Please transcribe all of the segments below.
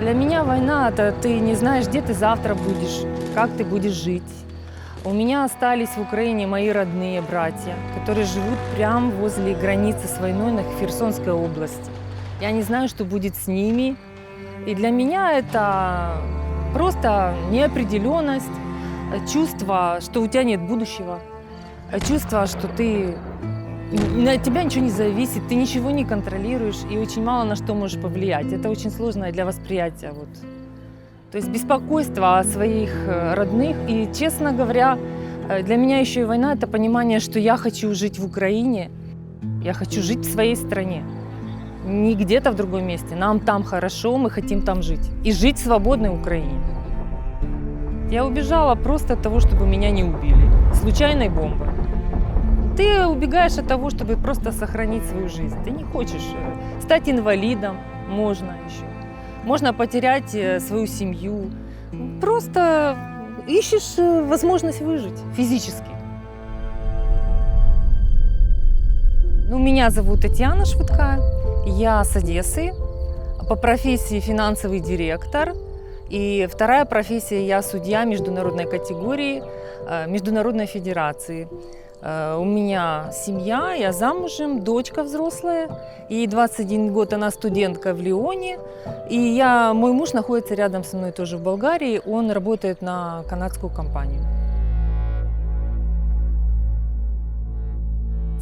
Для меня война – это ты не знаешь, где ты завтра будешь, как ты будешь жить. У меня остались в Украине мои родные братья, которые живут прямо возле границы с войной на Херсонской области. Я не знаю, что будет с ними. И для меня это просто неопределенность, чувство, что у тебя нет будущего, чувство, что на тебя ничего не зависит, ты ничего не контролируешь и очень мало на что можешь повлиять. Это очень сложно для восприятия. Вот. То есть беспокойство о своих родных. И, честно говоря, для меня еще и война – это понимание, что я хочу жить в Украине, я хочу жить в своей стране. Не где-то в другом месте. Нам там хорошо, мы хотим там жить. И жить в свободной Украине. Я убежала просто от того, чтобы меня не убили. Случайной бомбой. Ты убегаешь от того, чтобы просто сохранить свою жизнь. Ты не хочешь стать инвалидом, можно еще. Можно потерять свою семью. Просто ищешь возможность выжить физически. Меня зовут Татьяна Швидка, я с Одессы, по профессии финансовый директор. И вторая профессия – я судья международной категории Международной федерации. У меня семья, я замужем, дочка взрослая, ей 21 год, она студентка в Лионе. И мой муж находится рядом со мной тоже в Болгарии, он работает на канадскую компанию.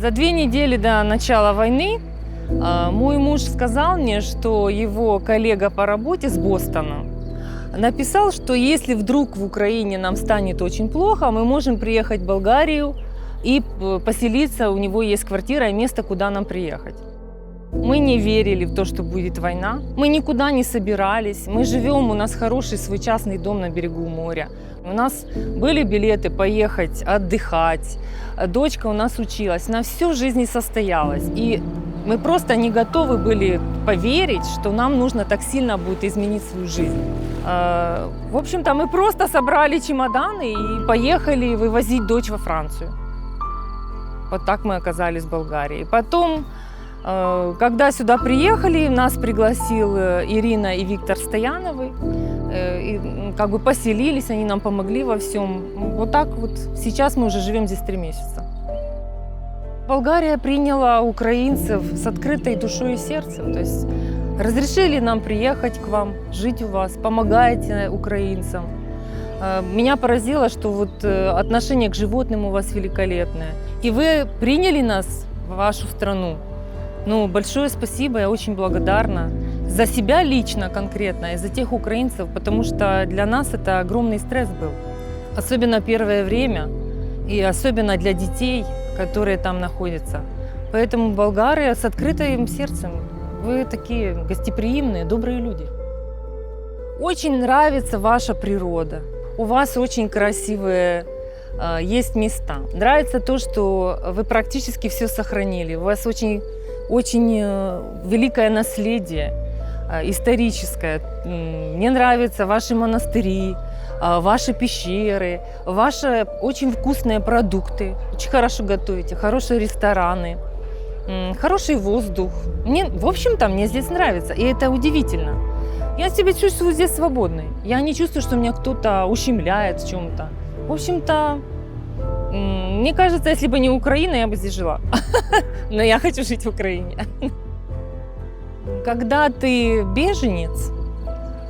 За 2 недели до начала войны мой муж сказал мне, что его коллега по работе с Бостона написал, что если вдруг в Украине нам станет очень плохо, мы можем приехать в Болгарию и поселиться, у него есть квартира и место, куда нам приехать. Мы не верили в то, что будет война. Мы никуда не собирались. Мы живем, у нас хороший свой частный дом на берегу моря. У нас были билеты поехать отдыхать. Дочка у нас училась. На всю жизнь состоялась. И мы просто не готовы были поверить, что нам нужно так сильно будет изменить свою жизнь. В общем-то, мы просто собрали чемоданы и поехали вывозить дочь во Францию. Вот так мы оказались в Болгарии. Потом, когда сюда приехали, нас пригласил Ирина и Виктор Стояновы. И поселились, они нам помогли во всем. Вот так вот. Сейчас мы уже живем здесь 3 месяца. Болгария приняла украинцев с открытой душой и сердцем. То есть разрешили нам приехать к вам, жить у вас, помогаете украинцам. Меня поразило, что отношение к животным у вас великолепное. И вы приняли нас в вашу страну. Большое спасибо, я очень благодарна. За себя лично конкретно и за тех украинцев, потому что для нас это огромный стресс был. Особенно первое время и особенно для детей, которые там находятся. Поэтому болгары с открытым сердцем. Вы такие гостеприимные, добрые люди. Очень нравится ваша природа. У вас очень красивые есть места. Нравится то, что вы практически все сохранили. У вас очень великое наследие историческое. Мне нравятся ваши монастыри, ваши пещеры, ваши очень вкусные продукты. Очень хорошо готовите, хорошие рестораны, хороший воздух. В общем-то, мне здесь нравится, и это удивительно. Я себя чувствую здесь свободной. Я не чувствую, что меня кто-то ущемляет в чем-то. В общем-то, мне кажется, если бы не Украина, я бы здесь жила. Но я хочу жить в Украине. Когда ты беженец,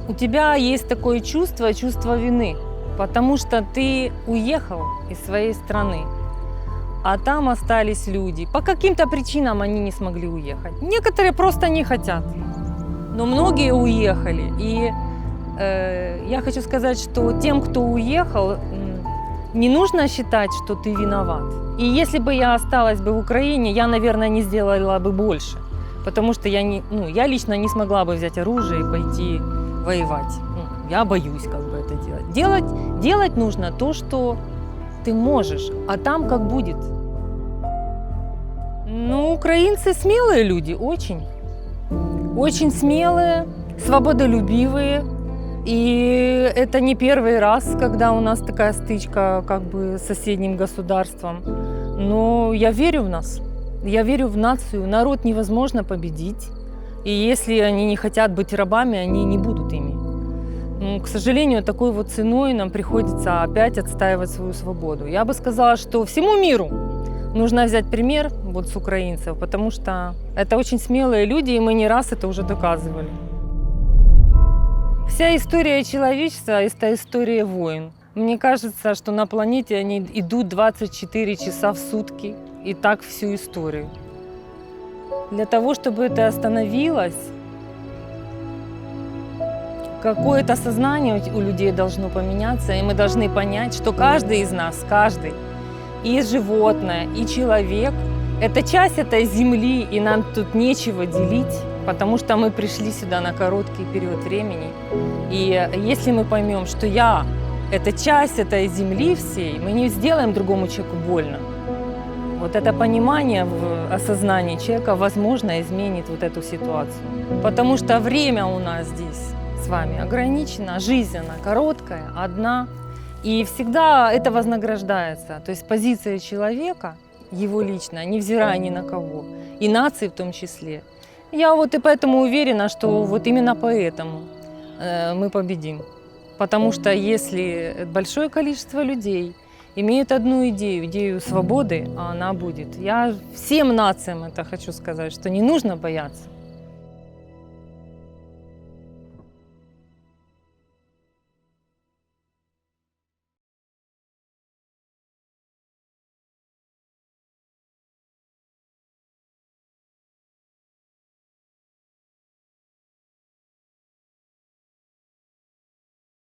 у тебя есть такое чувство вины, потому что ты уехал из своей страны, а там остались люди. По каким-то причинам они не смогли уехать. Некоторые просто не хотят, но многие уехали. И я хочу сказать, что тем, кто уехал, не нужно считать, что ты виноват. И если бы я осталась бы в Украине, я, наверное, не сделала бы больше. Потому что я лично не смогла бы взять оружие и пойти воевать. Я боюсь это делать. Делать нужно то, что ты можешь, а там как будет. Украинцы смелые люди, очень. Очень смелые, свободолюбивые. И это не первый раз, когда у нас такая стычка с соседним государством. Но я верю в нас. Я верю в нацию. Народ невозможно победить. И если они не хотят быть рабами, они не будут ими. Ну, к сожалению, такой вот ценой нам приходится опять отстаивать свою свободу. Я бы сказала, что всему миру нужно взять пример вот с украинцев, потому что это очень смелые люди, и мы не раз это уже доказывали. Вся история человечества – это история войн. Мне кажется, что на планете они идут 24 часа в сутки, и так всю историю. Для того, чтобы это остановилось, какое-то сознание у людей должно поменяться, и мы должны понять, что каждый из нас, каждый, и животное, и человек – это часть этой земли, и нам тут нечего делить, потому что мы пришли сюда на короткий период времени. И если мы поймем, что я – это часть этой земли всей, мы не сделаем другому человеку больно. Вот это понимание в осознании человека, возможно, изменит вот эту ситуацию. Потому что время у нас здесь с вами ограничено, жизнь она короткая, одна. И всегда это вознаграждается. То есть позиция человека, его лично, невзирая ни на кого, и нации в том числе. Я вот и поэтому уверена, что вот именно поэтому мы победим. Потому что если большое количество людей имеют одну идею, идею свободы, а она будет. Я всем нациям это хочу сказать, что не нужно бояться.